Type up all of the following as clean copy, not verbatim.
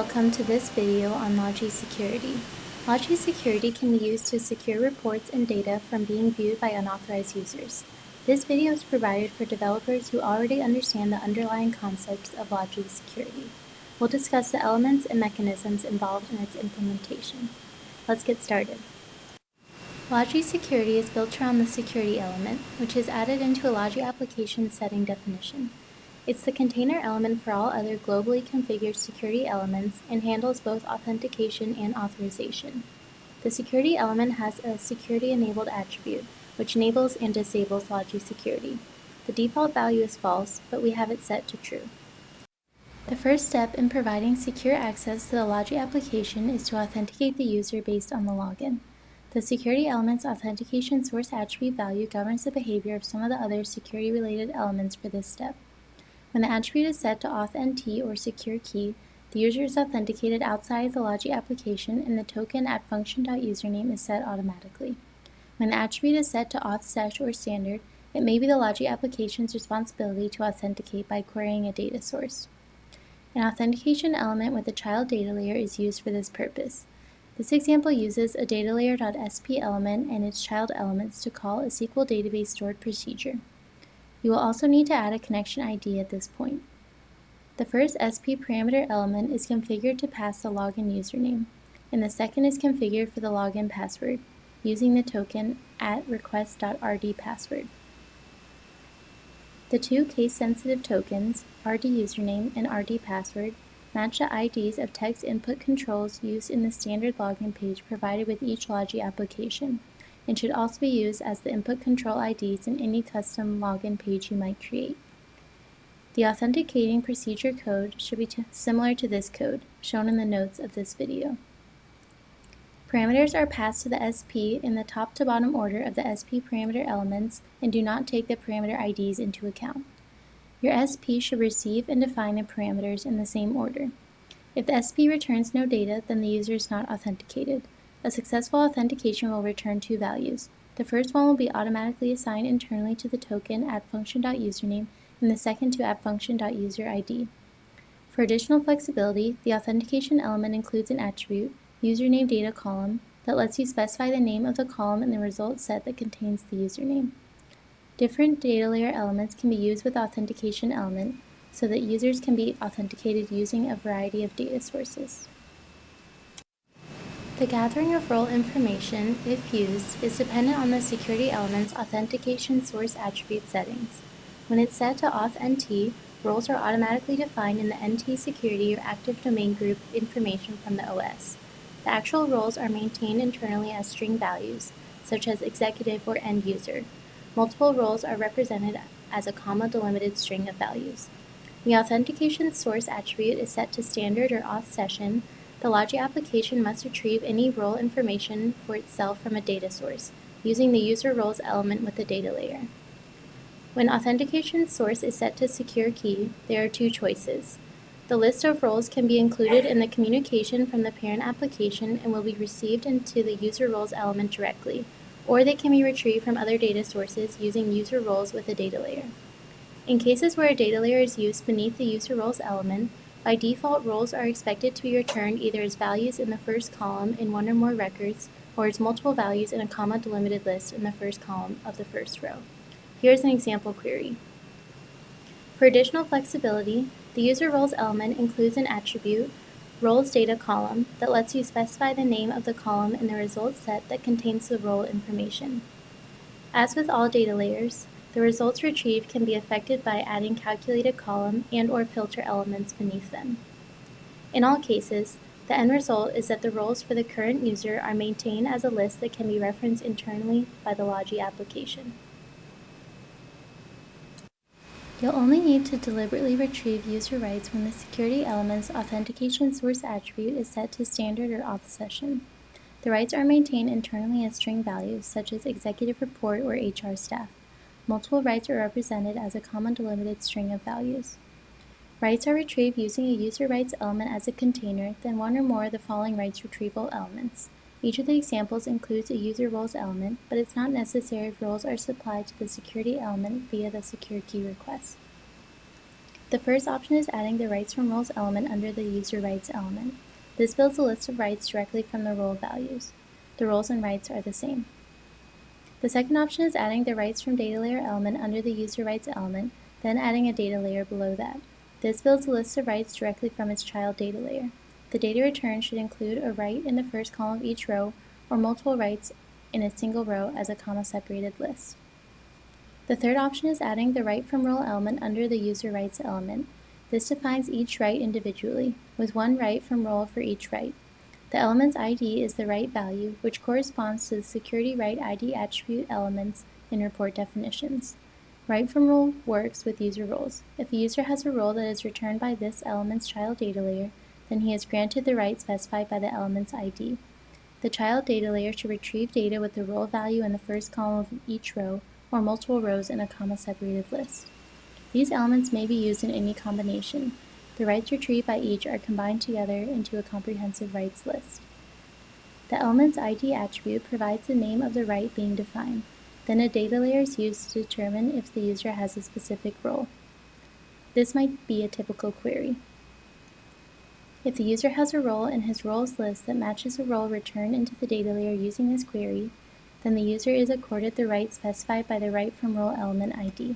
welcome to this video on Logi Security. Logi Security can be used to secure reports and data from being viewed by unauthorized users. This video is provided for developers who already understand the underlying concepts of Logi Security. We'll discuss the elements and mechanisms involved in its implementation. Let's get started. Logi Security is built around the security element, which is added into a Logi application setting definition. It's the container element for all other globally configured security elements and handles both authentication and authorization. The security element has a security-enabled attribute, which enables and disables Logi Security. The default value is false, but we have it set to true. The first step in providing secure access to the Logi application is to authenticate the user based on the login. The security element's authentication source attribute value governs the behavior of some of the other security-related elements for this step. When the attribute is set to authNT or secure key, the user is authenticated outside the Logi application and the token at function.username is set automatically. When the attribute is set to authSesh or standard, it may be the Logi application's responsibility to authenticate by querying a data source. An authentication element with a child data layer is used for this purpose. This example uses a datalayer.sp element and its child elements to call a SQL database stored procedure. You will also need to add a connection ID at this point. The first SP parameter element is configured to pass the login username, and the second is configured for the login password, using the token at request.rdpassword. The two case-sensitive tokens, rdUsername and rdPassword, match the IDs of text input controls used in the standard login page provided with each Logi application, and should also be used as the input control IDs in any custom login page you might create. The authenticating procedure code should be similar to this code, shown in the notes of this video. Parameters are passed to the SP in the top to bottom order of the SP parameter elements and do not take the parameter IDs into account. Your SP should receive and define the parameters in the same order. If the SP returns no data, then the user is not authenticated. A successful authentication will return two values. The first one will be automatically assigned internally to the token at function.username and the second to at function.userID. For additional flexibility, the authentication element includes an attribute, username data column, that lets you specify the name of the column in the result set that contains the username. Different data layer elements can be used with the authentication element so that users can be authenticated using a variety of data sources. The gathering of role information, if used, is dependent on the security element's authentication source attribute settings. When it's set to authNT, roles are automatically defined in the NT security or active domain group information from the OS. The actual roles are maintained internally as string values, such as executive or end user. Multiple roles are represented as a comma-delimited string of values. The authentication source attribute is set to standard or auth session. The Logi application must retrieve any role information for itself from a data source, using the user roles element with the data layer. When authentication source is set to secure key, there are two choices. The list of roles can be included in the communication from the parent application and will be received into the user roles element directly, or they can be retrieved from other data sources using user roles with a data layer. In cases where a data layer is used beneath the user roles element, by default, roles are expected to be returned either as values in the first column in one or more records, or as multiple values in a comma-delimited list in the first column of the first row. Here's an example query. For additional flexibility, the user roles element includes an attribute, roles data column, that lets you specify the name of the column in the result set that contains the role information. As with all data layers, the results retrieved can be affected by adding calculated column and/or filter elements beneath them. In all cases, the end result is that the roles for the current user are maintained as a list that can be referenced internally by the Logi application. You'll only need to deliberately retrieve user rights when the security element's authentication source attribute is set to standard or auth session. The rights are maintained internally as string values, such as executive report or HR staff. Multiple rights are represented as a comma-delimited string of values. Rights are retrieved using a user rights element as a container, then one or more of the following rights retrieval elements. Each of the examples includes a user roles element, but it's not necessary if roles are supplied to the security element via the secure key request. The first option is adding the rights from roles element under the user rights element. This builds a list of rights directly from the role values. The roles and rights are the same. The second option is adding the rights from data layer element under the user rights element, then adding a data layer below that. This builds a list of rights directly from its child data layer. The data returned should include a right in the first column of each row, or multiple rights in a single row as a comma-separated list. The third option is adding the right from role element under the user rights element. This defines each right individually, with one right from role for each right. The element's ID is the right value, which corresponds to the security right ID attribute elements in report definitions. Right from role works with user roles. If a user has a role that is returned by this element's child data layer, then he is granted the right specified by the element's ID. The child data layer should retrieve data with the role value in the first column of each row, or multiple rows in a comma-separated list. These elements may be used in any combination. The rights retrieved by each are combined together into a comprehensive rights list. The element's ID attribute provides the name of the right being defined. Then a data layer is used to determine if the user has a specific role. This might be a typical query. If the user has a role in his roles list that matches a role returned into the data layer using this query, then the user is accorded the right specified by the right from role element ID.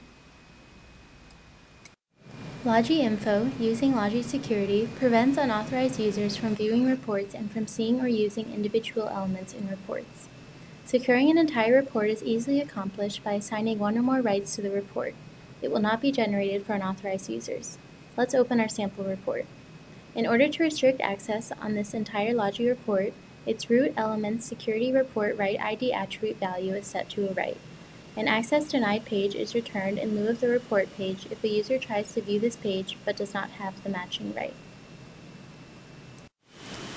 Logi Info, using Logi Security, prevents unauthorized users from viewing reports and from seeing or using individual elements in reports. Securing an entire report is easily accomplished by assigning one or more rights to the report. It will not be generated for unauthorized users. Let's open our sample report. In order to restrict access on this entire Logi report, its root element's security report right ID attribute value is set to a right. An access denied page is returned in lieu of the report page if a user tries to view this page but does not have the matching right.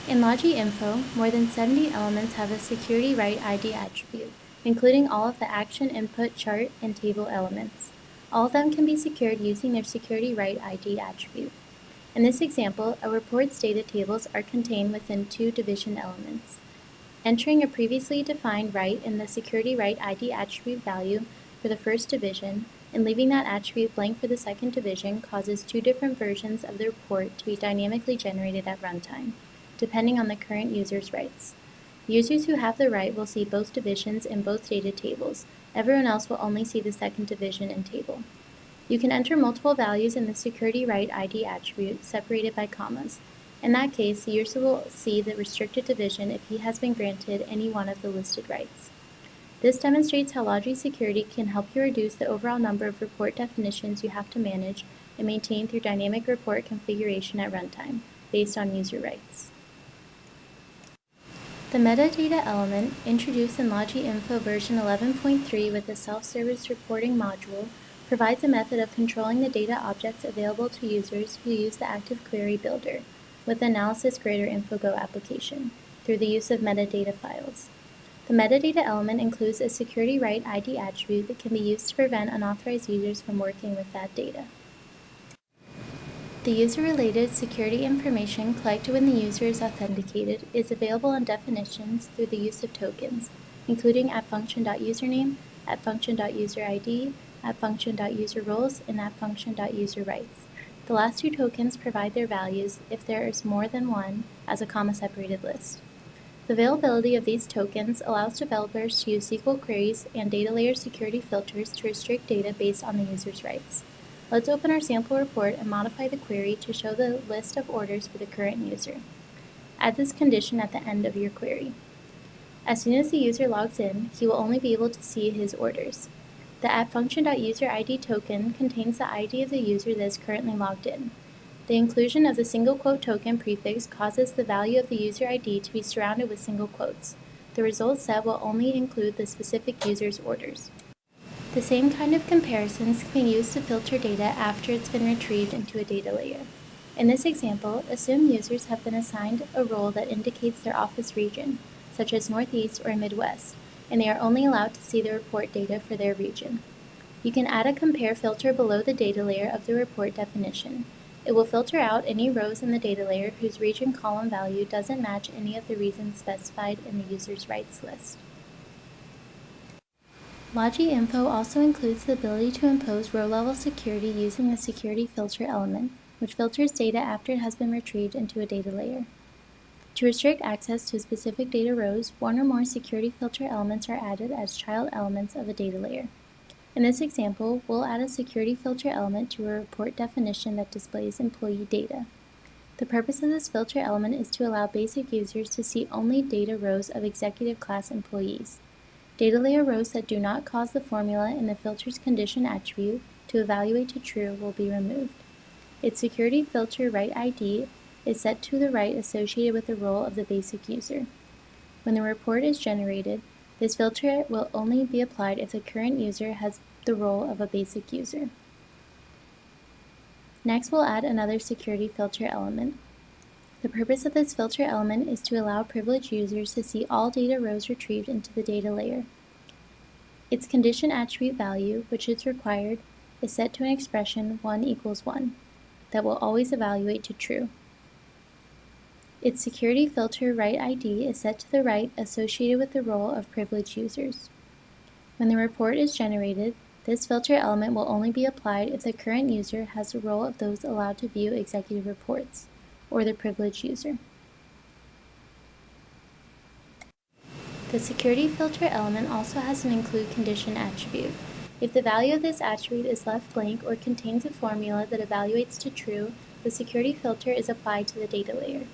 In Logi Info, more than 70 elements have a security right ID attribute, including all of the action, input, chart, and table elements. All of them can be secured using their security right ID attribute. In this example, a report's data tables are contained within two division elements. Entering a previously defined right in the security right ID attribute value for the first division and leaving that attribute blank for the second division causes two different versions of the report to be dynamically generated at runtime, depending on the current user's rights. Users who have the right will see both divisions in both data tables. Everyone else will only see the second division and table. You can enter multiple values in the security right ID attribute separated by commas. In that case, the user will see the restricted division if he has been granted any one of the listed rights. This demonstrates how Logi Security can help you reduce the overall number of report definitions you have to manage and maintain through dynamic report configuration at runtime, based on user rights. The metadata element, introduced in Logi Info version 11.3 with the self-service reporting module, provides a method of controlling the data objects available to users who use the Active Query Builder with the Analysis Grid or InfoGo application through the use of metadata files. The metadata element includes a security right ID attribute that can be used to prevent unauthorized users from working with that data. The user-related security information collected when the user is authenticated is available in definitions through the use of tokens, including @function.username, @function.userid, @function.userroles, and @function.userrights. The last two tokens provide their values, if there is more than one, as a comma-separated list. The availability of these tokens allows developers to use SQL queries and data layer security filters to restrict data based on the user's rights. Let's open our sample report and modify the query to show the list of orders for the current user. Add this condition at the end of your query. As soon as the user logs in, he will only be able to see his orders. The @function.userid token contains the ID of the user that is currently logged in. The inclusion of the single quote token prefix causes the value of the user ID to be surrounded with single quotes. The result set will only include the specific user's orders. The same kind of comparisons can be used to filter data after it's been retrieved into a data layer. In this example, assume users have been assigned a role that indicates their office region, such as Northeast or Midwest, and they are only allowed to see the report data for their region. You can add a compare filter below the data layer of the report definition. It will filter out any rows in the data layer whose region column value doesn't match any of the regions specified in the user's rights list. Logi Info also includes the ability to impose row-level security using a security filter element, which filters data after it has been retrieved into a data layer. To restrict access to specific data rows, one or more security filter elements are added as child elements of a data layer. In this example, we'll add a security filter element to a report definition that displays employee data. The purpose of this filter element is to allow basic users to see only data rows of executive class employees. Data layer rows that do not cause the formula in the filter's condition attribute to evaluate to true will be removed. Its security filter right ID is set to the right associated with the role of the basic user. When the report is generated, this filter will only be applied if the current user has the role of a basic user. Next, we'll add another security filter element. The purpose of this filter element is to allow privileged users to see all data rows retrieved into the data layer. Its condition attribute value, which is required, is set to an expression 1 equals 1 that will always evaluate to true. Its security filter right ID is set to the right associated with the role of privileged users. When the report is generated, this filter element will only be applied if the current user has the role of those allowed to view executive reports, or the privileged user. The security filter element also has an include condition attribute. If the value of this attribute is left blank or contains a formula that evaluates to true, the security filter is applied to the data layer.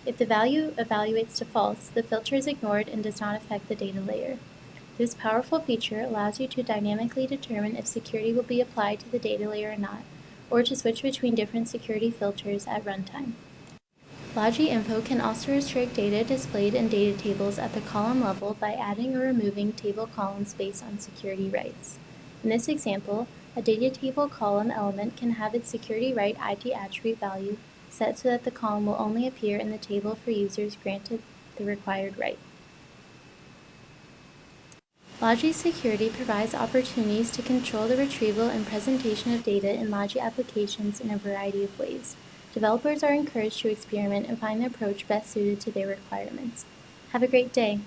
If the value evaluates to false, the filter is ignored and does not affect the data layer. This powerful feature allows you to dynamically determine if security will be applied to the data layer or not, or to switch between different security filters at runtime. Logi Info can also restrict data displayed in data tables at the column level by adding or removing table columns based on security rights. In this example, a data table column element can have its security right ID attribute value set so that the column will only appear in the table for users granted the required right. Logi Security provides opportunities to control the retrieval and presentation of data in Logi applications in a variety of ways. Developers are encouraged to experiment and find the approach best suited to their requirements. Have a great day!